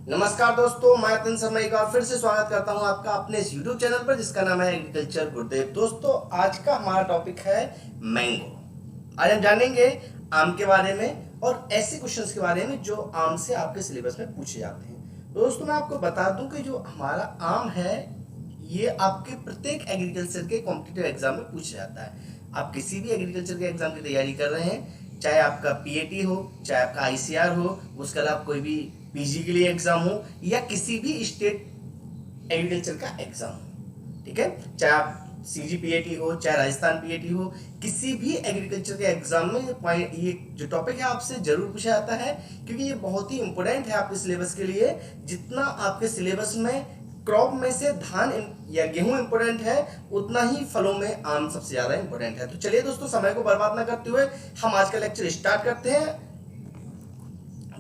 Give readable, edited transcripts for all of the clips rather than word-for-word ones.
नमस्कार दोस्तों, मैं अतन शर्मा एक बार फिर से स्वागत करता हूं आपका अपने इस YouTube चैनल पर जिसका नाम है एग्रीकल्चर गुरुदेव। दोस्तों, आज का हमारा टॉपिक है मैंगो। आज हम जानेंगे आम के बारे में और ऐसे क्वेश्चंस के बारे में जो आम से आपके सिलेबस में पूछे जाते हैं। दोस्तों, मैं आपको बता दूं कि जो हमारा आम है ये आपके प्रत्येक एग्रीकल्चर के कॉम्पिटिटिव एग्जाम में पूछा जाता है। आप किसी भी एग्रीकल्चर के एग्जाम की तैयारी कर रहे हैं, चाहे आपका पीएटी हो, चाहे आपका आईसीआर हो, उसके अलावा कोई भी पीजी के लिए एग्जाम हो या किसी भी स्टेट एग्रीकल्चर का एग्जाम हो, ठीक है, चाहे आप सीजी पीएटी हो, चाहे राजस्थान पीएटी हो, किसी भी एग्रीकल्चर के एग्जाम में ये जो टॉपिक है आपसे जरूर पूछा जाता है, क्योंकि ये बहुत ही इंपॉर्टेंट है आपके सिलेबस के लिए। जितना आपके सिलेबस में क्रॉप में से धान या गेहूं इंपॉर्टेंट है, उतना ही फलों में आम सबसे ज्यादा इंपॉर्टेंट है। तो चलिए दोस्तों, समय को बर्बाद ना करते हुए हम आज का लेक्चर स्टार्ट करते हैं।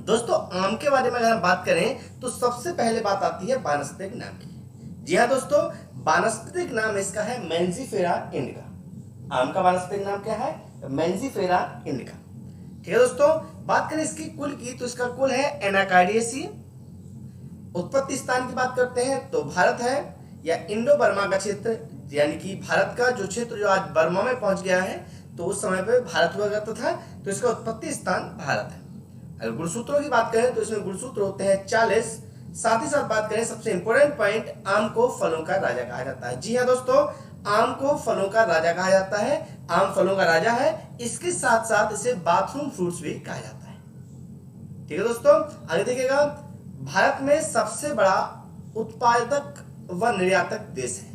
दोस्तों, आम के बारे में अगर हम बात करें तो सबसे पहले बात आती है वानस्पतिक नाम की। जी हाँ दोस्तों, वानस्पतिक नाम इसका है मैंजीफेरा इंडिका। आम का वानस्पतिक नाम क्या है? Mangifera indica. ठीक है दोस्तों, बात करें इसकी कुल की तो इसका कुल है एनाकार्डियेसी। उत्पत्ति स्थान की बात करते हैं तो भारत है या इंडो बर्मा का क्षेत्र, यानी कि भारत का जो क्षेत्र जो आज बर्मा में पहुंच गया है, तो उस समय पे भारत हुआ करता था, तो इसका उत्पत्ति स्थान भारत है। अगर गुणसूत्रों की बात करें तो इसमें गुणसूत्र होते हैं 40। साथ ही साथ बात करें सबसे इंपॉर्टेंट पॉइंट, आम को फलों का राजा कहा जाता है। जी हाँ दोस्तों, आम को फलों का राजा कहा जाता है। आम फलों का राजा है, इसके साथ साथ इसे बाथरूम फ्रूट्स भी कहा जाता है। ठीक है दोस्तों, आगे देखिएगा, भारत में सबसे बड़ा उत्पादक व निर्यातक देश है।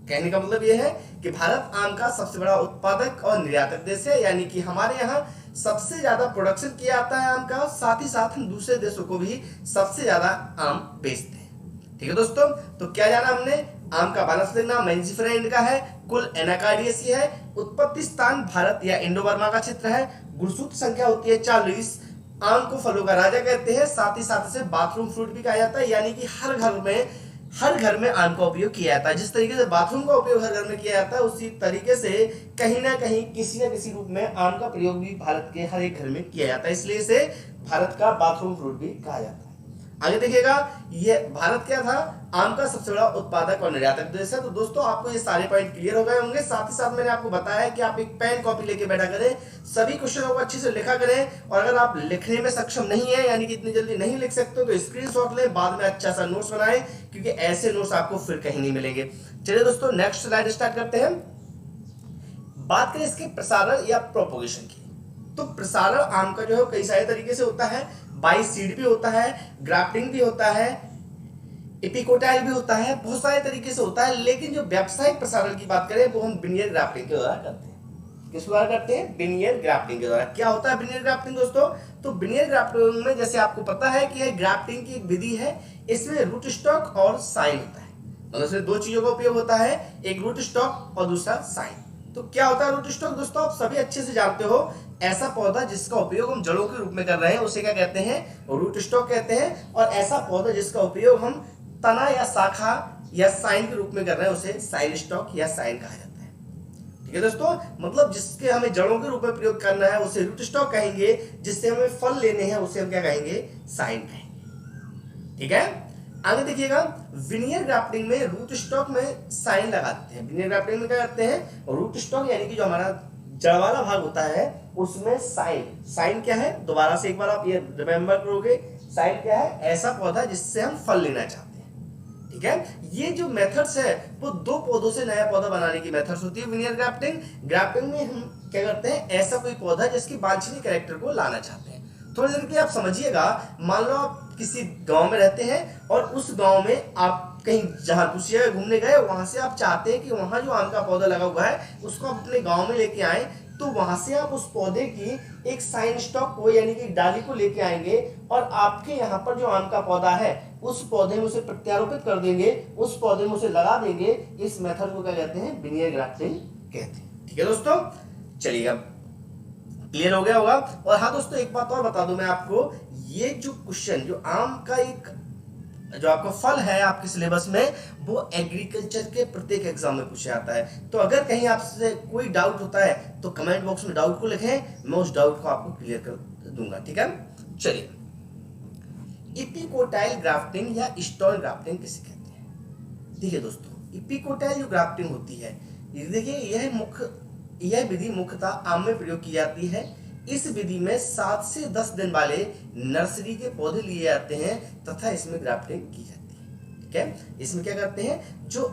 कहने का मतलब यह है कि भारत आम का सबसे बड़ा उत्पादक और निर्यातक देश है, यानी कि हमारे यहाँ सबसे ज्यादा प्रोडक्शन किया जाता है आम का। साथ ही साथ हम दूसरे देशों को भी सबसे ज्यादा आम बेचते हैं। ठीक है दोस्तों, तो क्या जाना हमने? आम का वानस्पतिक नाम मैंजीफेरा इंडिका है, कुल एनाकार्डियेसी है, उत्पत्ति स्थान भारत या इंडो बर्मा का क्षेत्र है, गुणसूत्र संख्या होती है 40, आम को फलों का राजा कहते हैं, साथ ही साथ इसे बाथरूम फ्रूट भी कहा जाता है, यानी कि हर घर में आम का उपयोग किया जाता है। जिस तरीके से बाथरूम का उपयोग हर घर में किया जाता है, उसी तरीके से कहीं ना कहीं किसी न किसी रूप में आम का प्रयोग भी भारत के हर एक घर में किया जाता है, इसलिए इसे भारत का बाथरूम फ्रूट भी कहा जाता है। आगे देखिएगा, ये भारत क्या था? आम का सबसे बड़ा उत्पादक और निर्यातक देश है। तो दोस्तों, आपको ये सारे पॉइंट क्लियर हो गए होंगे। साथ ही साथ मैंने आपको बताया कि आप एक पेन कॉपी लेके बैठा करें, सभी क्वेश्चनों को अच्छे से लिखा करें, और अगर आप लिखने में सक्षम नहीं है, यानी कि इतनी जल्दी नहीं लिख सकते, तो स्क्रीनशॉट लें, बाद में अच्छा सा नोट्स बनाएं, क्योंकि ऐसे नोट्स आपको फिर कहीं नहीं मिलेंगे। चलिए दोस्तों, नेक्स्ट स्लाइड स्टार्ट करते हैं। बात करें इसके प्रसारण या प्रोपोगेशन की, तो प्रसारण आम का जो है कई सारे तरीके से होता है। बाई सीड भी होता है, ग्राफ्टिंग भी होता है, एपिकोटाइल भी होता है, बहुत सारे तरीके से होता है। लेकिन जो व्यावसायिक प्रसारण की बात करें वो हम विनियर ग्राफ्टिंग के द्वारा करते हैं। किस द्वारा करते हैं? विनियर ग्राफ्टिंग के द्वारा। क्या होता है विनियर ग्राफ्टिंग दोस्तों? तो विनियर ग्राफ्टिंग में जैसे आपको पता है कि यह ग्राफ्टिंग की एक विधि है, इसमें रूट स्टॉक और साइन होता है। मतलब इसमें दो चीजों का उपयोग होता है, एक रूट स्टॉक और दूसरा साइन। तो क्या होता है रूट स्टॉक दोस्तों? आप सभी अच्छे से जानते हो, ऐसा पौधा जिसका उपयोग हम जड़ों के रूप में कर रहे हैं उसे क्या कहते हैं? रूट स्टॉक कहते हैं। और ऐसा पौधा जिसका उपयोग हम तना या शाखा या साइन के रूप में कर रहे हैं उसे साइन स्टॉक या साइन कहा जाता है। ठीक है दोस्तों, मतलब जिसके हमें जड़ों के रूप में प्रयोग करना है उसे रूट स्टॉक कहेंगे, जिससे हमें फल लेने हैं उसे हम क्या कहेंगे? साइन कहेंगे। ठीक है, आगे देखिएगा, विनियर ग्राफ्टिंग में रूट स्टॉक में साइन लगाते हैं। विनियर ग्राफ्टिंग में क्या करते हैं? रूट स्टॉक यानी कि जो हमारा जड़ वाला भाग होता है उसमें साइन क्या है? दोबारा से एक बार आप ये रिमेंबर करोगे, साइन क्या है? ऐसा पौधा जिससे हम फल लेना चाहते हैं। ठीक है, ये जो मेथड्स है वो दो पौधों से नया पौधा बनाने की मेथड्स होती है विनियर ग्राफ्टिंग। ग्राफ्टिंग में हम क्या करते हैं? ऐसा कोई पौधा जिसकी वांछनीय कैरेक्टर को लाना चाहते हैं। थोड़ी देर के लिए आप समझिएगा, मान लो आप किसी गांव में रहते हैं और उस गांव में आप कहीं जहां दूसरी जगह घूमने गए, वहां से आप चाहते हैं कि वहां जो आम का पौधा लगा हुआ है उसको आप अपने गांव में लेके आए, तो वहां से आप उस पौधे की एक साइन स्टॉक को यानी कि डाली को लेके आएंगे और आपके यहाँ पर जो आम का पौधा है उस पौधे में उसे प्रत्यारोपित कर देंगे, उस पौधे में उसे लगा देंगे। इस मेथड को क्या कहते हैं? विनियर ग्राफ्टिंग कहते हैं। ठीक है दोस्तों, चलिए अब क्लियर हो गया होगा। और हाँ दोस्तों, एक बात और बता दूं मैं आपको, ये जो क्वेश्चन जो आम का एक जो आपका फल है आपके सिलेबस में, वो एग्रीकल्चर के प्रत्येक एग्जाम में पूछा जाता है। तो अगर कहीं आपसे कोई डाउट होता है तो कमेंट बॉक्स में डाउट को लिखें, मैं उस डाउट को आपको क्लियर कर दूंगा। ठीक है, चलिए इपिकोटाइल ग्राफ्टिंग या स्टॉल ग्राफ्टिंग किसे कहते हैं? देखिए दोस्तों, इपिकोटाइल जो ग्राफ्टिंग होती है, देखिए यह विधि मुख्यतः आम में प्रयोग की जाती है। इस विधि में 7 से 10 दिन वाले नर्सरी के पौधे लिए जाते हैं तथा इसमें ग्राफ्टिंग की जाती है। ठीक है, इसमें क्या करते हैं, जो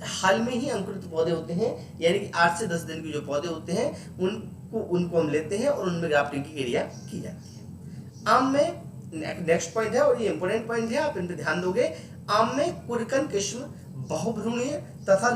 हाल में ही अंकुरित पौधे होते हैं, यानी कि 8 से 10 दिन के जो पौधे होते हैं उनको हम लेते हैं और उनमें ग्राफ्टिंग की क्रिया की जाती है। आम में नेक्स्ट पॉइंट है और ये इंपॉर्टेंट पॉइंट है, आप इन पर ध्यान दोगे। आम में कुरकन किस्म बहुभ्रूणीय तथा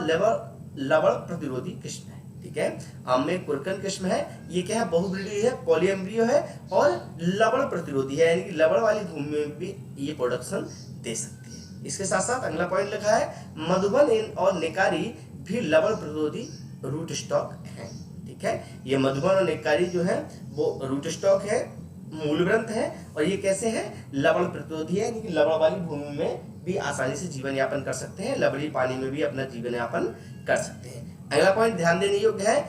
लवण प्रतिरोधी किस्म है। ठीक है, आम में कुरकन किस्म है, ये क्या है, बहुभ्रूणीय है, पॉलीएम्ब्रियो है और लवण प्रतिरोधी है, यानी कि लवण वाली भूमि में भी ये प्रोडक्शन दे सकती है। इसके साथ साथ अगला पॉइंट लिखा है, मधुबन और निकारी भी लवण प्रतिरोधी रूट स्टॉक है। ठीक है, ये मधुबन और निकारी जो है वो रूट स्टॉक है, मूल ग्रंथ है, और ये कैसे है, लवण प्रतिरोधी है, यानी कि लवण वाली भूमि में भी आसानी से जीवन यापन कर सकते हैं, लवणीय पानी में भी अपना जीवन यापन कर सकते हैं। अगला पॉइंट ध्यान देने योग्य है,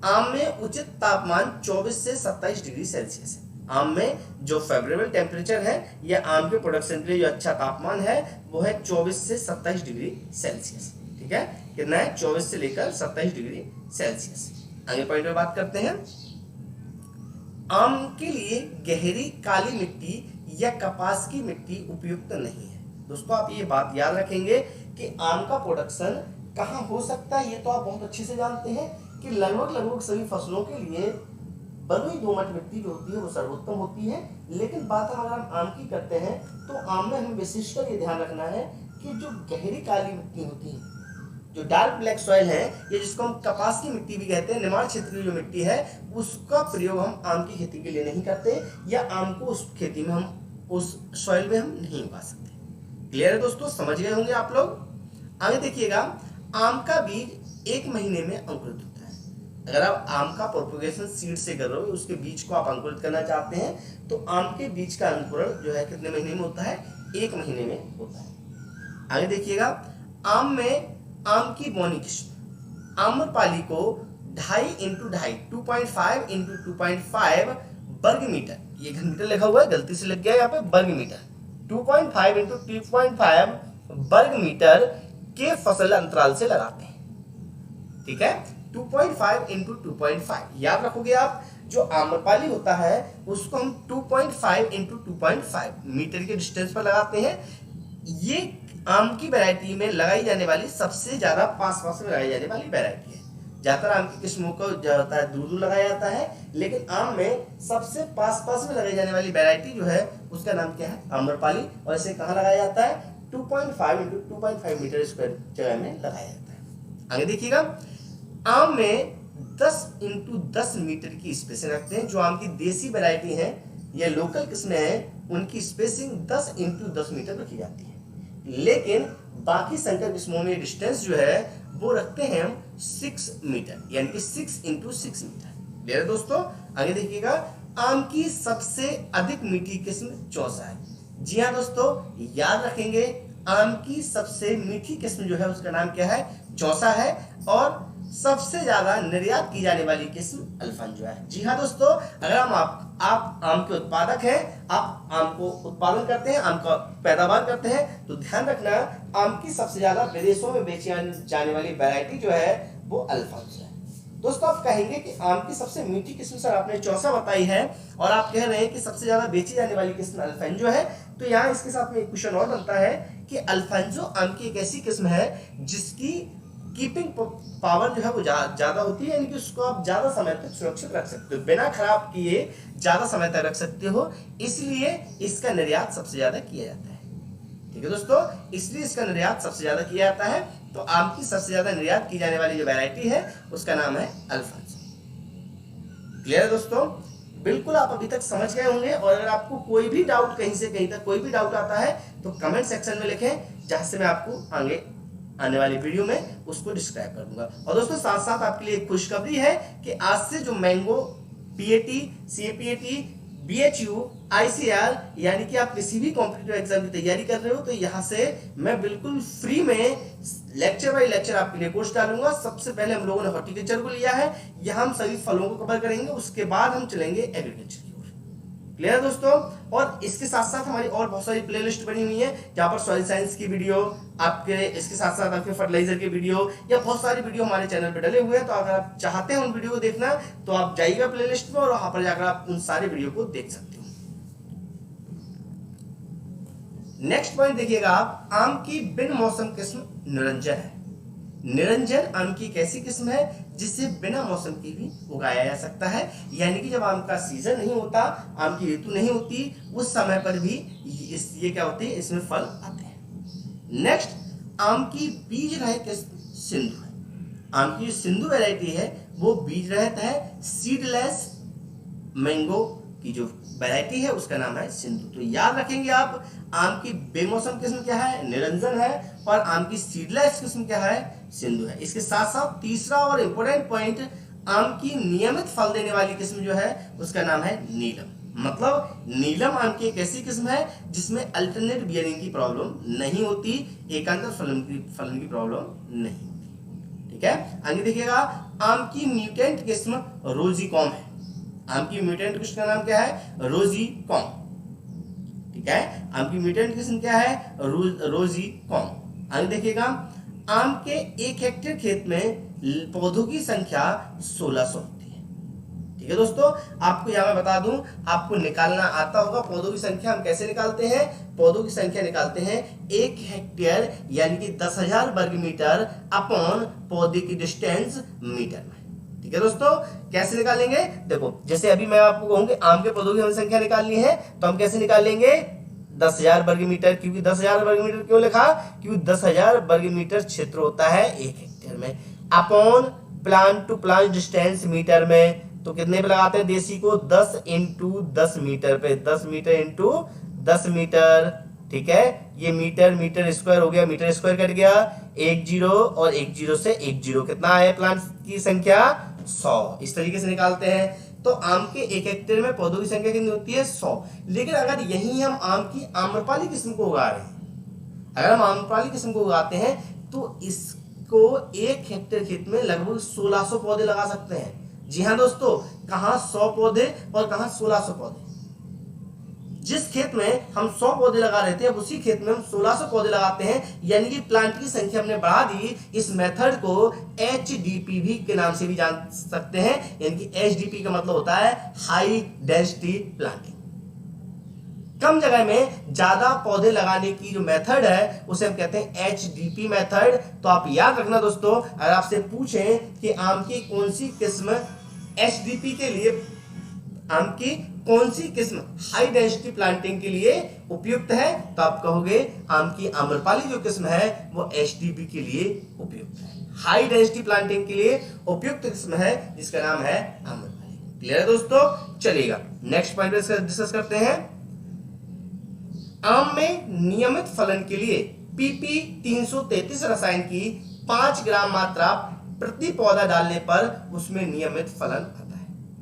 आम में उचित तापमान 24 से 27 डिग्री सेल्सियस है। आम में जो फेवरेबल टेम्परेचर है या आम के प्रोडक्शन के लिए जो अच्छा तापमान है वो है 24 से 27 डिग्री सेल्सियस। ठीक है, कितना है, 24 से लेकर 27 डिग्री सेल्सियस। अगले पॉइंट में बात करते हैं, आम के लिए गहरी काली मिट्टी या कपास की मिट्टी उपयुक्त नहीं है। दोस्तों आप ये बात याद रखेंगे कि आम का प्रोडक्शन कहाँ हो सकता है, ये तो आप बहुत अच्छे से जानते हैं कि लगभग सभी फसलों के लिए बलुई दोमट मिट्टी जो होती है वो सर्वोत्तम होती है। लेकिन बात अगर हम आम की करते हैं तो आम में हमें विशेषकर ये ध्यान रखना है कि जो गहरी काली मिट्टी होती है, जो डार्क ब्लैक सॉइल है, ये जिसको हम कपास की मिट्टी भी कहते हैं, निमाड़ क्षेत्र की जो मिट्टी है उसका प्रयोग हम आम की खेती के लिए नहीं करते, या आम को उस खेती में हम उस सॉइल में हम नहीं उगा सकते। क्लियर है दोस्तों, समझ गए होंगे आप लोग। आगे देखिएगा, आम का बीज 1 महीने में अंकुरित होता है। अगर आप आम का प्रोपगेशन सीड से कर रहे हो, उसके बीज को आप अंकुरित करना चाहते हैं, तो आम के बीज का अंकुरण जो है कितने महीने में होता है, 1 महीने में होता है। आगे देखिएगा, आम में आम की बौनी किस्म आम्रपाली को 2.5 × 2.5 2.5 × 2.5 वर्ग मीटर, ये घनमीटर लिखा हुआ है, गलती से लग गया यहाँ पे, वर्ग मीटर, 2.5 × 2.5 वर्ग मीटर के फसल अंतराल से लगाते हैं। ठीक है, 2.5 × 2.5 याद रखोगे आप। जो आम्रपाली होता है उसको हम 2.5 × 2.5 मीटर के डिस्टेंस पर लगाते हैं। ये आम की वैरायटी में लगाई जाने वाली सबसे ज्यादा पास में लगाई जाने वाली वैरायटी है। ज्यादातर आम की किस्मों को जो होता है दूर लगाया जाता है, लेकिन आम में सबसे पास में लगाई जाने वाली वैरायटी जो है उसका नाम क्या है, आम्रपाली, और इसे कहाँ लगाया जाता है, 2.5 × 2.5 मीटर स्क्वायर जगह में लगाया जाता है। आगे देखिएगा, आम में 10 × 10 मीटर की स्पेसिंग रखते हैं। जो आम की देसी वैरायटी है या लोकल किस्में हैं उनकी स्पेसिंग 10 × 10 मीटर रखी जाती है, लेकिन बाकी संकर किस्मों में डिस्टेंस जो है वो रखते हैं हम 6 मीटर, यानी कि 6 × 6 मीटर। क्लियर दोस्तों। आगे देखिएगा, आम की सबसे अधिक मीठी किस्म चौसा है। जी हाँ दोस्तों, याद रखेंगे, आम की सबसे मीठी किस्म जो है उसका नाम क्या है, चौसा है, और सबसे ज्यादा निर्यात की जाने वाली किस्म अल्फांजो है। जी हाँ दोस्तों, अगर आप आम के उत्पादक हैं, आप आम को उत्पादन करते हैं, आम का पैदावार करते हैं, तो ध्यान रखना आम की सबसे ज्यादा विदेशों में बेची जाने वाली वैरायटी जो है वो अल्फांजो है। दोस्तों आप कहेंगे कि आम की सबसे मीठी किस्म सर आपने चौसा बताई है और आप कह रहे हैं कि सबसे ज्यादा बेची जाने वाली किस्म अल्फांजो है, तो यहाँ इसके साथ में एक क्वेश्चन और बनता है कि अल्फांजो आम की एक ऐसी किस्म है जिसकी कीपिंग पावर जो है वो ज्यादा होती है, यानी कि उसको आप ज्यादा समय तक सुरक्षित रख सकते हो, बिना खराब किए ज्यादा समय तक रख सकते हो, इसलिए इसका निर्यात सबसे ज्यादा किया जाता है। ठीक है दोस्तों, इसलिए इसका निर्यात सबसे ज्यादा किया जाता है। तो आम की सबसे ज्यादा निर्यात की जाने वाली जो वैरायटी है उसका नाम है अल्फांजो। क्लियर है दोस्तों, बिल्कुल आप अभी तक समझ गए होंगे, और अगर आपको कोई भी डाउट कहीं से कहीं तक कोई भी डाउट आता है तो कमेंट सेक्शन में लिखें, जहां से मैं आपको आगे आने वाली वीडियो में उसको डिस्क्राइब कर दूंगा। और दोस्तों साथ साथ आपके लिए एक खुशखबरी है कि आज से जो मैंगो पीएटी, सीएपीएटी, बीएचयू, आईसीआर, यानी कि आप किसी भी कॉम्पिटिटिव एग्जाम की तैयारी कर रहे हो, तो यहाँ से मैं बिल्कुल फ्री में लेक्चर बाय लेक्चर आपके लिए कोर्स डालूंगा। सबसे पहले हम लोगों ने हॉर्टिकल्चर को लिया है, यहाँ हम सभी फलों को कवर करेंगे, उसके बाद हम चलेंगे एग्रीकल्चर की ओर। क्लियर है दोस्तों। और इसके साथ साथ हमारी और बहुत सारी प्लेलिस्ट बनी हुई है जहां पर सॉइल साइंस की वीडियो, आपके इसके साथ साथ आपके फर्टिलाइजर की वीडियो या बहुत सारी वीडियो हमारे चैनल पे डले हुए हैं। तो अगर आप चाहते हैं उन वीडियो को देखना तो आप जाइएगा प्लेलिस्ट में और वहां पर जाकर आप उन सारे वीडियो को देख सकते हो। नेक्स्ट पॉइंट देखिएगा आप, आम की बिन मौसम किस्म निरंजन है। निरंजन आम की एक ऐसी किस्म है जिसे बिना मौसम की भी उगाया जा सकता है, यानी कि जब आम का सीजन नहीं होता, आम की ऋतु नहीं होती, उस समय पर भी ये क्या होती है, इसमें फल आते हैं। नेक्स्ट, आम की बीज रहित किस्म सिंधु है। आम की जो सिंधु वैरायटी है वो बीज रहित है, सीडलेस मैंगो की जो वैरायटी है उसका नाम है सिंधु। तो याद रखेंगे आप, आम की बेमौसम किस्म क्या है, निरंजन है, और आम की सीडलेस किस्म क्या है, सिंधु है। इसके साथ साथ तीसरा और इंपॉर्टेंट पॉइंट, आम की नियमित फल देने वाली किस्म जो है उसका नाम है नीलम। मतलब नीलम आम की एक ऐसी किस्म है जिसमें अल्टरनेट बियरिंग की प्रॉब्लम नहीं होती, एकांतर फलन की प्रॉब्लम नहीं होती। ठीक है, आगे देखिएगा, आम की म्यूटेंट किस्म रोजीकॉम है। आम की म्यूटेंट किस्म का नाम क्या है, रोजीकॉम। ठीक है, आम की म्यूटेंट किस्म क्या है, रोजीकॉम। आगे देखिएगा, आम के 1 हेक्टेयर खेत में पौधों की संख्या 1600 होती है। ठीक है दोस्तों, आपको यहां मैं बता दूं, आपको निकालना आता होगा पौधों की संख्या। हम कैसे निकालते हैं, पौधों की संख्या निकालते हैं 1 हेक्टेयर यानी कि 10,000 वर्ग मीटर अपॉन पौधे की डिस्टेंस मीटर में। ठीक है दोस्तों, कैसे निकालेंगे, देखो जैसे अभी मैं आपको कहूंगी आम के पौधों की हमें संख्या निकालनी है, तो हम कैसे निकालेंगे, 10,000 वर्ग मीटर। क्योंकि 10,000 वर्ग मीटर क्यों लिखा, क्योंकि 10,000 वर्ग मीटर क्षेत्र होता है 1 हेक्टेयर में, upon plant to plant distance metre में। तो कितने पे लगाते हैं देसी को, 10 इंटू 10 मीटर पे, 10 मीटर इंटू 10 मीटर। ठीक है, ये मीटर मीटर स्क्वायर हो गया, मीटर स्क्वायर कट गया, 1 0 और 1 0 से 1 0 कितना है, प्लांट की संख्या 100। इस तरीके से निकालते हैं। तो आम के 1 हेक्टेयर में पौधों की संख्या कितनी होती है, 100। लेकिन अगर यही हम आम की आम्रपाली किस्म को उगा रहे हैं, अगर हम आम्रपाली किस्म को उगाते हैं तो इसको 1 हेक्टेयर खेत में लगभग 1600 पौधे लगा सकते हैं। जी हाँ दोस्तों, कहां 100 पौधे और कहां 1600 पौधे। जिस खेत में हम 100 पौधे लगा रहे थे, अब उसी खेत में हम 1600 पौधे लगाते हैं, यानी कि प्लांट की संख्या हमने बढ़ा दी। इस मेथड को HDP भी के नाम से भी जान सकते हैं, यानी कि HDP का मतलब होता है हाई डेंसिटी प्लांटिंग। कम जगह में ज्यादा पौधे लगाने की जो मेथड है उसे हम कहते हैं HDP मेथड। तो आप याद रखना दोस्तों, अगर आपसे पूछें कि आम की कौन सी किस्म HDP के लिए, आम की कौन सी किस्म हाई डेंसिटी प्लांटिंग के लिए उपयुक्त है, तो आप कहोगे आम की आम्रपाली जो किस्म है वो HDP के लिए उपयुक्त है, हाई डेंसिटी प्लांटिंग के लिए उपयुक्त किस्म है जिसका नाम है आम्रपाली। क्लियर है दोस्तों, चलिएगा नेक्स्ट पॉइंट डिस्कस करते हैं। आम में नियमित फलन के लिए PP 333 रसायन की 5 ग्राम मात्रा प्रति पौधा डालने पर उसमें नियमित फलन आता है।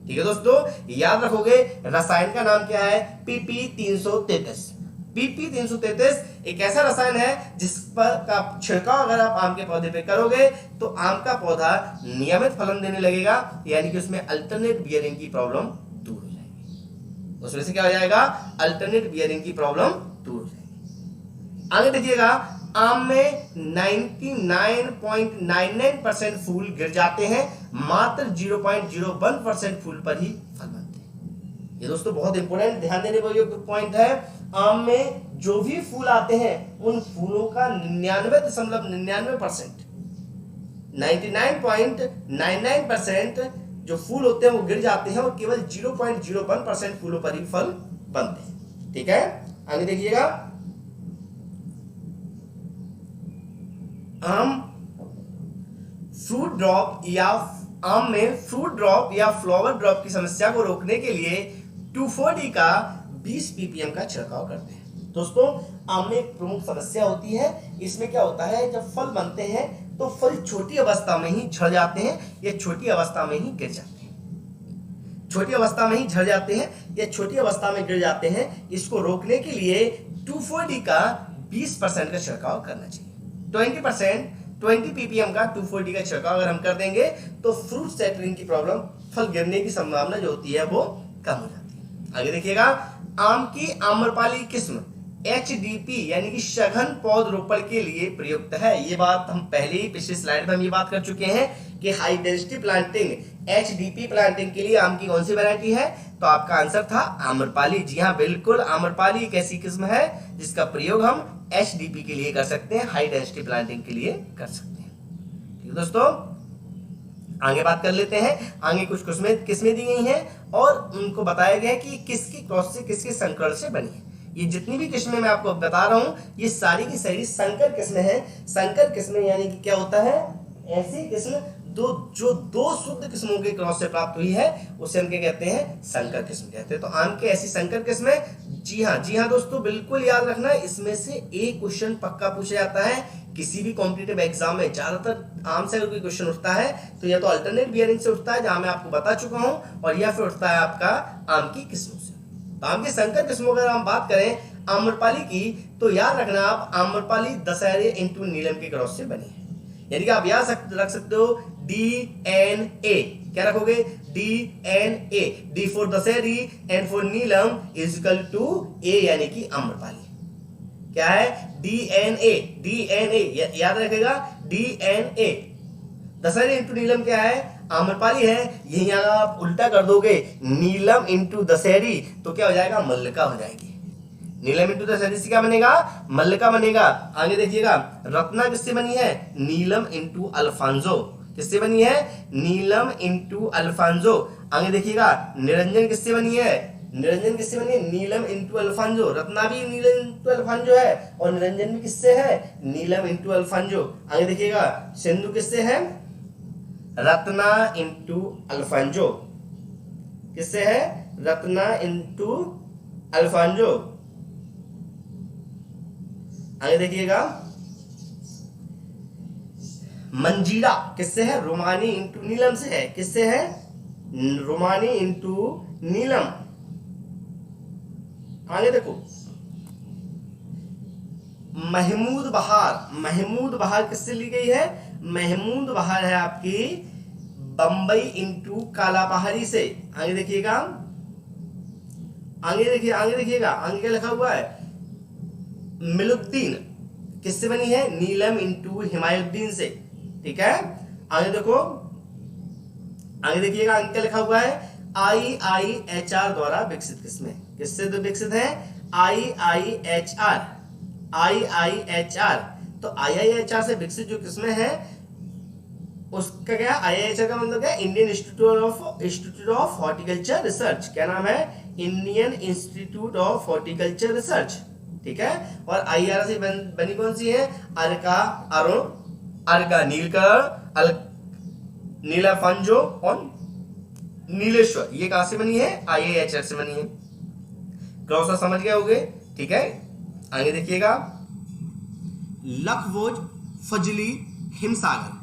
ठीक है दोस्तों, याद रखोगे रसायन का नाम क्या है, PP 333। PP 333 एक ऐसा रसायन है जिस पर का छिड़काव अगर आप आम के पौधे पे करोगे तो आम का पौधा नियमित फलन देने लगेगा, यानी कि उसमें अल्टरनेट बियरिंग की प्रॉब्लम दूर हो जाएगी। उसमें से क्या हो जाएगा, अल्टरनेट बियरिंग की प्रॉब्लम दूर हो जाएगी। आगे देखिएगा, आम में 99.99% फूल गिर जाते हैं, मात्र 0.01% फूल पर ही फल बनते हैं। ये दोस्तों बहुत इंपॉर्टेंट, ध्यान देने वाला पॉइंट है। आम में जो भी फूल आते हैं उन फूलों का 99.99% 99.99% जो फूल होते हैं वो गिर जाते हैं और केवल 0.01% फूलों पर ही फल बनते हैं। ठीक है, आगे देखिएगा, आम में फ्रूट ड्रॉप या फ्लावर ड्रॉप की समस्या को रोकने के लिए 2,4-D का 20 ppm का छिड़काव करते हैं। दोस्तों, आम में एक प्रमुख समस्या होती है, इसमें क्या होता है, जब फल बनते हैं तो फल छोटी अवस्था में ही झड़ जाते हैं या छोटी अवस्था में ही गिर जाते हैं, छोटी अवस्था में ही झड़ जाते हैं या छोटी अवस्था में गिर जाते हैं। इसको रोकने के लिए 2,4-D का 20% का छिड़काव करना चाहिए। 20 ppm का 2,4-D का छिड़काव अगर हम कर देंगे तो फ्रूट सेटरिंग की प्रॉब्लम, फल गिरने की संभावना जो होती है वो कम हो जाती है। आगे देखिएगा, आम की आम्रपाली किस्म HDP यानी कि सघन पौधरोपण के लिए प्रयुक्त है। ये बात हम पहले ही पिछली स्लाइड में हम ये बात कर चुके हैं कि high density planting HDP planting के लिए आम की कौन सी वैरायटी है, तो आपका आंसर था आम्रपाली। जी हाँ बिल्कुल, आम्रपाली एक ऐसी किस्म है जिसका प्रयोग हम HDP के लिए कर सकते हैं, हाई डेंसिटी प्लांटिंग के लिए कर सकते हैं। ठीक है दोस्तों, आगे बात कर लेते हैं। आगे कुछ किस्में दी गई हैं और उनको बताया गया है कि किसकी क्रॉस से किसके संकरण से बनी है। ये जितनी भी किस्में मैं आपको बता रहा हूं ये सारी की सारी संकर किस्में हैं। संकर किस्में यानी कि क्या होता है, ऐसी किस्म जो दो शुद्ध किस्मों के क्रॉस से प्राप्त हुई है उसे हम क्या कहते हैं, संकर किस्म कहते हैं। तो आम के ऐसी संकर किस्में, जी हाँ दोस्तों बिल्कुल याद रखना, इसमें से एक क्वेश्चन पक्का पूछा जाता है किसी भी कॉम्पिटिटिव एग्जाम में। ज्यादातर आम से अगर कोई क्वेश्चन उठता है तो या तो अल्टरनेट बियरिंग से उठता है जहां मैं आपको बता चुका हूं, और या फिर उठता है आपका आम की किस्मों से। तो आम की संकर किस्मों अगर हम बात करें आम्रपाली की, तो याद रखना आप आम्रपाली दशहरे इंटू नीलम के क्रॉस से बनी है। यानी कि आप याद रख सकते हो DNA, क्या रखोगे, DNA, D for Dasheri and for Neelam is equal to A यानी कि आम्रपाली। क्या है, DNA याद रखेगा, DNA। दशहरी इंटू नीलम क्या है, आम्रपाली है। यही अगर आप उल्टा कर दोगे नीलम इंटू दशहरी तो क्या हो जाएगा, मल्लिका हो जाएगी। नीलम इंटू दशहरी से क्या बनेगा, मल्लिका बनेगा। आगे देखिएगा, रत्ना किससे बनी है, नीलम इंटू अल्फांजो। किससे बनी है, नीलम इंटू अल्फांजो। आगे देखिएगा, निरंजन किससे बनी है, निरंजन किससे बनी है, नीलम इंटू अल्फांजो। रत्ना भी नीलम इंटू अल्फांजो है और निरंजन भी किससे है, नीलम इंटू अल्फांजो। आगे देखिएगा, सिंधु किससे है, रत्ना इंटू अल्फांजो। किससे है, रत्ना इंटू अल्फांजो। आगे देखिएगा, मंजीरा किससे है, रोमानी इंटू नीलम से है। किससे है, रोमानी इंटू नीलम। आगे देखो, महमूद बहार किससे ली गई है, महमूद बहार है आपकी बंबई इंटू कालापहाड़ी से। आगे देखिएगा, आगे क्या लिखा हुआ है, मिलुद्दीन किससे बनी है, नीलम इंटू हिमायुद्दीन से। ठीक है, आगे देखो, आगे देखिएगा, आगे क्या लिखा हुआ है, IIHR द्वारा विकसित किस्में। किससे तो विकसित है, IIHR। तो IIHR से विकसित जो किस्में हैं उसका क्या, IIHR का मतलब क्या, Indian institute of horticulture research. क्या नाम है, Indian institute of horticulture research. ठीक है, और IIHR से बनी कौन सी है, अर्का, नीलाफांजो और नीलेश्वर। ये कहां से बनी है, IIHR से बनी है। क्रॉस समझ गए होगे। ठीक है, आगे देखिएगा, लखवोज फजली हिमसागर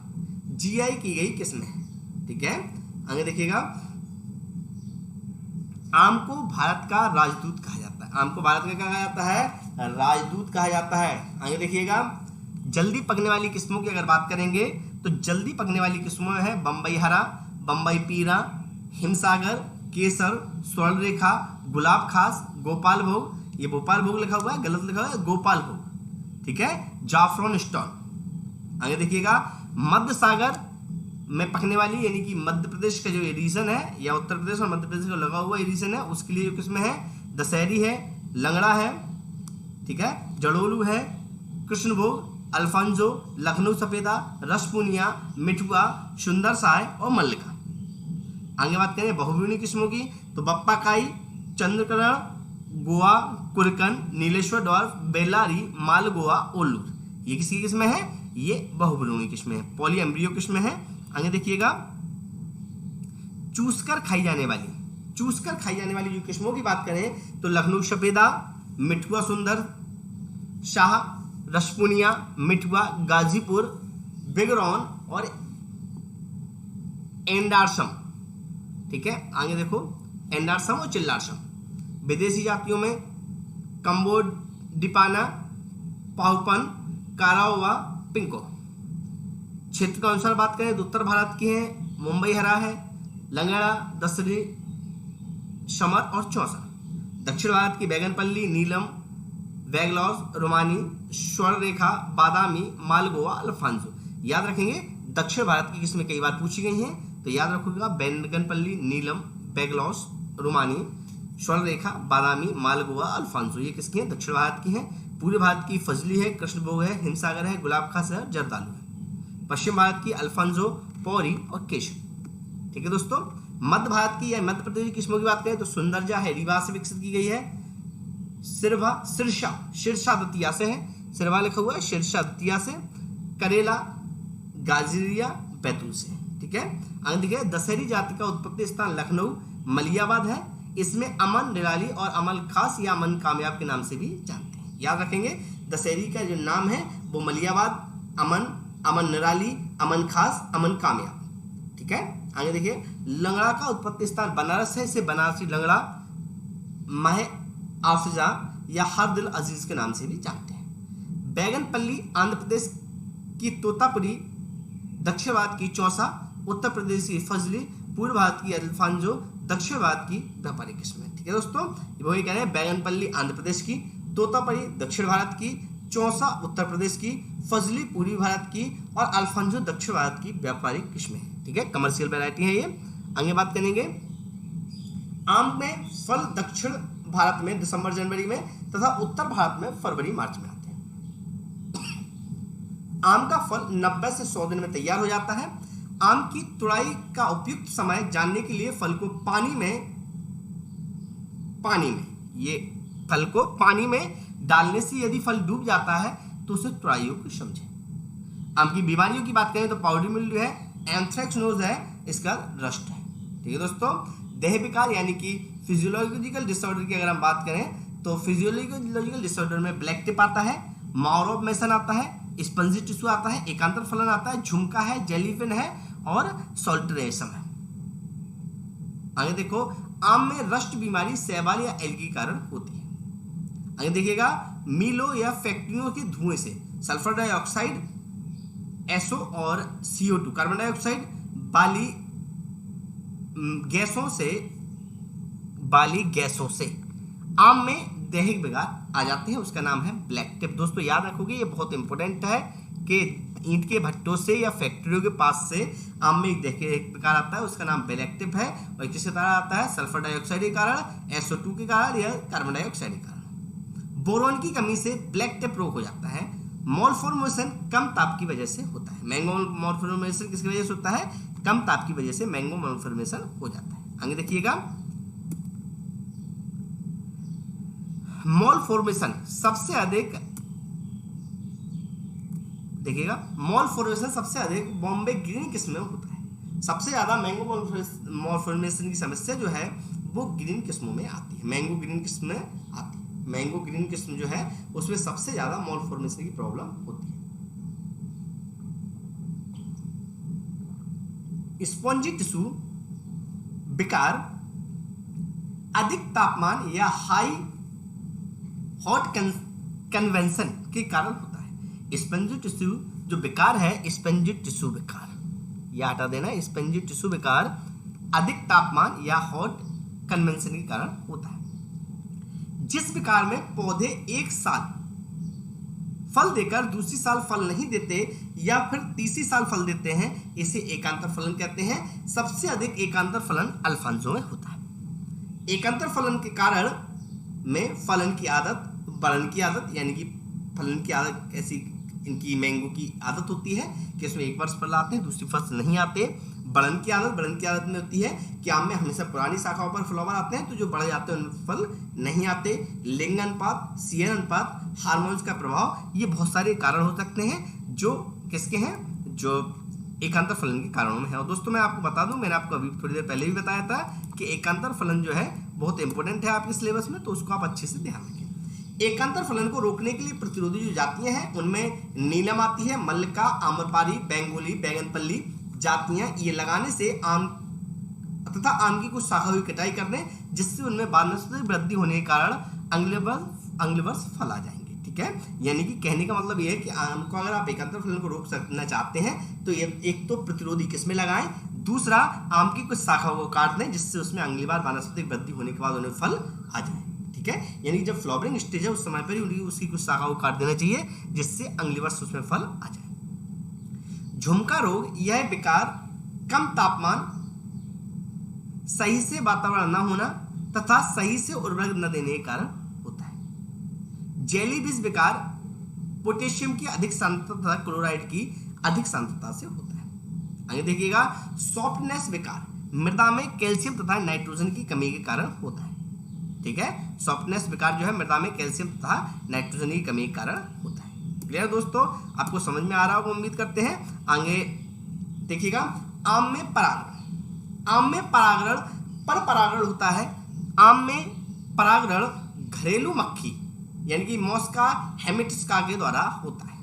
GI की गई किस्म है। ठीक है, आगे देखिएगा, आम को भारत का राजदूत कहा जाता है। आम को भारत का क्या कहा जाता है, राजदूत कहा जाता है। आगे देखिएगा, जल्दी पकने वाली किस्मों की अगर बात करेंगे तो जल्दी पकने वाली किस्मों में है बंबई हरा, बंबई पीरा, हिमसागर, केसर, स्वर्ण रेखा, गुलाब खास, गोपाल भोग। ये भोपाल भोग लिखा हुआ है, गलत लिखा हुआ है, गोपाल भोग। ठीक है, जाफरान स्टोन। आगे देखिएगा, मध्य सागर में पकने वाली यानी कि मध्य प्रदेश का जो रीजन है या उत्तर प्रदेश और मध्य प्रदेश का लगा हुआ रीजन है उसके लिए किस्में है, दशहरी है, लंगड़ा है, ठीक है, जड़ोलू है, कृष्णभोग, अल्फांजो, लखनऊ सफेदा, रसपुनिया, मिठुआ, सुंदर साय और मल्लिका। आगे बात करें बहुविणी किस्मों की तो बप्पाकाई, चंद्रकरण, गोवा, कुरकन, नीलेश्वर डॉर्फ, बेलारी, मालगोआ, ओल्लूर। ये किसकी किस्में हैं, ये बहुविणी किस्में हैं, पॉलीएम्ब्रियो किस्में हैं। आगे देखिएगा, चूसकर खाई जाने वाली जो किस्मों की बात करें तो लखनऊ सफेदा, मिठुआ सुंदर शाह, रसपुनिया, मिठुआ, गाजीपुर, बिगरौन और एंडारसम। ठीक है, आगे देखो, एंडारसम और चिल्लारसम। विदेशी जातियों में कंबोडिपाना, पाहुपन, कारावा, पिंको। क्षेत्र के अनुसार बात करें तो उत्तर भारत की है, मुंबई हरा है, लंगड़ा, दसरी, समर और चौसा। दक्षिण भारत की बैगनपल्ली, नीलम, बैगलॉस, रोमानी, स्वर्णरेखा, बादामी, मालगोवा, अल्फांसो। याद रखेंगे दक्षिण भारत की किस्में कई बार पूछी गई हैं, तो याद रखोगे बैगनपल्ली, नीलम, बैगलॉस, रोमानी, स्वर्णरेखा, बादामी, मालगोवा, अल्फांसो। ये किसकी हैं? दक्षिण भारत की हैं। पूर्व भारत की फजली है, कृष्णभोग है, हिमसागर है, गुलाब खास है, जर्दालू है। पश्चिम भारत की अल्फांसो, पौरी और केशव। ठीक है दोस्तों। मध्य भारत की या मध्य प्रदेश की किस्मों की बात करें तो सुंदरजा है, रीवा से विकसित की गई है। सिरवा, शीर्षा दतिया से है, सिरवा लिखा हुआ है, शीर्षा दतिया से। करेला, गाजरिया, बैतूल से। ठीक है। आगे देखिए दशहरी जाति का उत्पत्ति स्थान लखनऊ, मलियाबाद है। इसमें अमन निराली और अमल खास या अमन कामयाब के नाम से भी जानते हैं। याद रखेंगे दशहरी का जो नाम है वो मलियाबाद, अमन, अमन निराली, अमन खास, अमन कामयाब। ठीक है। आगे देखिए लंगड़ा का उत्पत्ति स्थान बनारस है। इसे बनारसी लंगड़ा, माह आफजा या हरदिल अजीज के नाम से भी जानते हैं। बैगनपल्ली आंध्र प्रदेश की तोतापुरी, दक्षिण भारत की चौसा, उत्तर प्रदेश की फजली, पूर्व भारत की अल्फांसो, दक्षिण भारत की व्यापारी किस्में। ठीक है दोस्तों, वही कह रहे हैं बैगनपल्ली आंध्र प्रदेश की, तोतापुरी दक्षिण भारत की, चौसा उत्तर प्रदेश की, फजली पूर्वी भारत की और अल्फांसो दक्षिण भारत की व्यापारिक किस्में। ठीक है, कमर्शियल वैरायटी है ये। आगे बात करेंगे आम में फल दक्षिण भारत में दिसंबर जनवरी में तथा उत्तर भारत में फरवरी मार्च में आते हैं। आम का फल 90 से 100 दिन में तैयार हो जाता है। आम की तुड़ाई का उपयुक्त समय जानने के लिए फल को पानी में ये फल को पानी में डालने से यदि फल डूब जाता है तो उसे तुड़ाई को समझें। आम की बीमारियों की बात करें तो पाउडरी मिल्ड्यू है, एंथ्रेक्स नोज है, इसका रस्ट है। ठीक है दोस्तों। देह विकार यानी कि फिजियोलॉजिकल डिसऑर्डर की अगर हम बात करें तो फिजियोलॉजिकल डिसऑर्डर में ब्लैक टिप आता है, माउर ऑफ मेसन आता है, स्पंजी टिश्यू आता है, एकांतर फलन आता है, झुमका है, जेलीफिन है और सोल्टरेशम है। आगे देखो आम में रस्ट बीमारी शैवाल या एल्गी के कारण होती है। आगे देखिएगा मिलो या फैक्ट्रियों के धुएं से सल्फर डाइऑक्साइड, एसओ और CO2 कार्बन डाइऑक्साइड, बाली गैसों से आम में दैहिक विकार आ जाते हैं। उसका नाम है ब्लैक टिप। दोस्तों याद रखोगे ये बहुत इंपॉर्टेंट है कि ईंट के भट्टों से या फैक्ट्रियों के पास से आम में एक दैहिक विकार आता है, उसका नाम ब्लैक टिप है। और किसके कारण आता है? सल्फर डाइऑक्साइड के कारण, SO2 के कारण या कार्बन डाइऑक्साइड के कारण। बोरोन की कमी से ब्लैक टिप रोग हो जाता है। मॉलफॉर्मेशन कम ताप की वजह से होता है। मैंगो मॉलफॉर्मेशन किसकी वजह से होता है? कम ताप की वजह से मैंगो मॉलफॉर्मेशन हो जाता है। आगे देखिएगा मॉलफॉर्मेशन सबसे अधिक बॉम्बे ग्रीन किस्म में होता है। सबसे ज्यादा मैंगो मॉलफॉर्मेशन की समस्या जो है वो ग्रीन किस्मों में आती है, मैंगो ग्रीन किस्म में आती है। मैंगो ग्रीन किस्म जो है उसमें सबसे ज्यादा मॉलफॉर्मेशन की प्रॉब्लम होती है। स्पॉन्जी टिश्यू विकार अधिक तापमान या हॉट कन्वेंशन के कारण होता है। स्पंजी टिश्यू जो विकार है, स्पंजी टिश्यू विकार, यह हटा देना, स्पंजी टिश्यू विकार अधिक तापमान या हॉट कन्वेंशन के कारण होता है। जिस विकार में पौधे एक साल फल देकर दूसरी साल फल नहीं देते या फिर तीसरी साल फल देते हैं, इसे एकांतर फलन कहते हैं। सबसे अधिक एकांतर फलन अल्फांसो में होता है। एकांतर फलन के कारण में फलन की आदत, बढ़न की आदत, यानी कि फलन की आदत ऐसी इनकी मैंगो की आदत होती है कि इसमें एक वर्ष फल आते हैं, दूसरी वर्ष नहीं आते। बढ़न की आदत में होती है कि आम में हमेशा पुरानी शाखाओं पर फ्लावर आते हैं, तो जो बढ़ जाते हैं उनमें फल नहीं आते। लिंग अनुपात, सीएन अनुपात, हार्मोन्स का प्रभाव, ये बहुत सारे कारण हो सकते हैं जो किसके हैं, जो एकांतर फलन के कारणों में है। और दोस्तों मैं आपको बता दूं, मैंने आपको अभी थोड़ी देर पहले भी बताया था कि एकांतर फलन जो है बहुत इंपॉर्टेंट है आपके सिलेबस में, तो उसको आप अच्छे से ध्यान रखें। एकांतर फलन को रोकने के लिए प्रतिरोधी जो जातियां हैं उनमें नीलम आती है, मल्लिका, आम्रपाली, बेंगोली, बैगनपल्ली जातियां, ये लगाने से आम तथा आम की कुछ शाखाओं की कटाई कर दें, जिससे उनमें वानस्पतिक वृद्धि होने के कारण अगले वर्ष फल आ जाएंगे। ठीक है, यानी कि कहने का मतलब ये है कि आम को अगर आप एकांतर फलन को रोक सकना चाहते हैं तो ये एक तो प्रतिरोधी किस्में लगाएं, दूसरा आम की कुछ शाखाओं को काट दें, जिससे उसमें अगली बार वानस्पतिक वृद्धि होने के बाद उन्हें फल आ जाए। ठीक ठीक है, यानी कि जब फ्लावरिंग स्टेज है उस समय पर ही उसकी कुछ शाखा को काट देना चाहिए जिससे अगली वर्ष उसमें फल आ जाए। झुमका रोग यह विकार कम तापमान, सही से वातावरण न होना तथा सही से उर्वरक न देने के कारण होता है। जेलीफिश विकार पोटेशियम की अधिक सांद्रता तथा क्लोराइड की अधिक सांद्रता से होता है। आगे देखिएगा, सॉफ्टनेस विकार मृदा में कैल्शियम तथा नाइट्रोजन की कमी के कारण होता है। ठीक है, सॉफ्टनेस विकार जो है मृदा में कैल्शियम तथा नाइट्रोजन की कमी के कारण होता है। क्लियर दोस्तों, आपको समझ में आ रहा होगा उम्मीद करते हैं। आगे देखिएगा, आम में परागण। आम में परागण पर परागण होता है। आम में परागण घरेलू मक्खी यानी कि मॉस्का हेमिटिस्का के द्वारा होता है।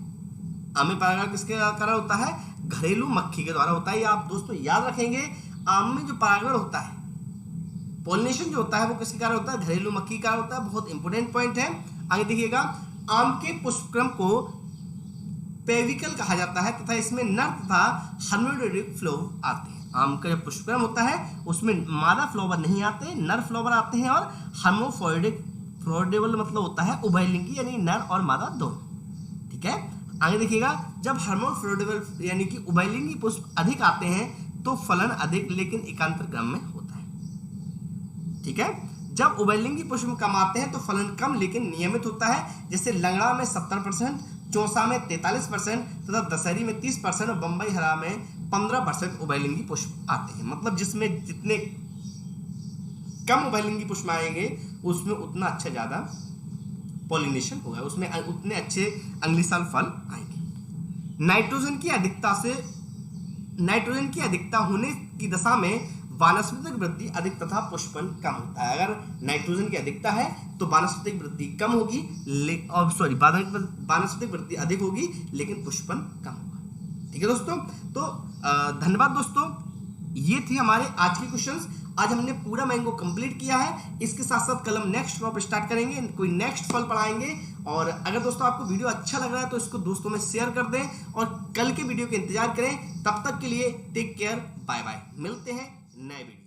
आम में परागण किसके द्वारा होता है? घरेलू मक्खी के द्वारा होता है। ये आप दोस्तों याद रखेंगे, आम में जो परागण होता है, पॉलिनेशन जो होता है वो किसके कारण होता है? घरेलू मक्खी का होता है। बहुत इंपॉर्टेंट पॉइंट है। आगे देखिएगा, आम के पुष्पक्रम को पेविकल कहा जाता है तथा इसमें नर तथा हर्माफ्रोडिट फ्लावर आते हैं। आम का जो पुष्पक्रम होता है उसमें मादा फ्लावर नहीं आते, नर फ्लावर आते हैं और हर्माफ्रोडिबल मतलब होता है उभयलिंगी यानी नर और मादा दोनों। ठीक है, आगे देखिएगा, जब हर्माफ्रोडिबल यानी कि उभयलिंगी पुष्प अधिक आते हैं तो फलन अधिक लेकिन एकांतर क्रम में होता है। ठीक है, जब उभयलिंगी पुष्प कम आते हैं तो फलन कम लेकिन नियमित होता है। जैसे लंगड़ा में 70%, चौसा में 43% तथा दशहरी में 30% और बंबई हरा में 15% उभयलिंगी पुष्प आते हैं। मतलब जिसमें जितने कम उभयलिंगी पुष्प आएंगे उसमें उतना अच्छा ज्यादा पॉलिनेशन होगा, उसमें उतने अच्छे अगले साल फल आएंगे। नाइट्रोजन की अधिकता होने की दशा में वानस्पतिक वृद्धि अधिक तथा पुष्पन कम होता है। अगर नाइट्रोजन की अधिकता है तो वानस्पतिक वृद्धि कम होगी, वानस्पतिक वृद्धि अधिक होगी लेकिन पुष्पन कम होगा। ठीक है दोस्तों, तो धन्यवाद दोस्तों, ये थे हमारे आज के क्वेश्चंस। आज हमने पूरा मैंगो कंप्लीट किया है। इसके साथ साथ कल हम नेक्स्ट क्रॉप स्टार्ट करेंगे, कोई नेक्स्ट फल पढ़ाएंगे। और अगर दोस्तों आपको वीडियो अच्छा लग रहा है तो इसको दोस्तों में शेयर कर दें और कल के वीडियो का इंतजार करें। तब तक के लिए टेक केयर, बाय बाय, मिलते हैं नए वीडियो।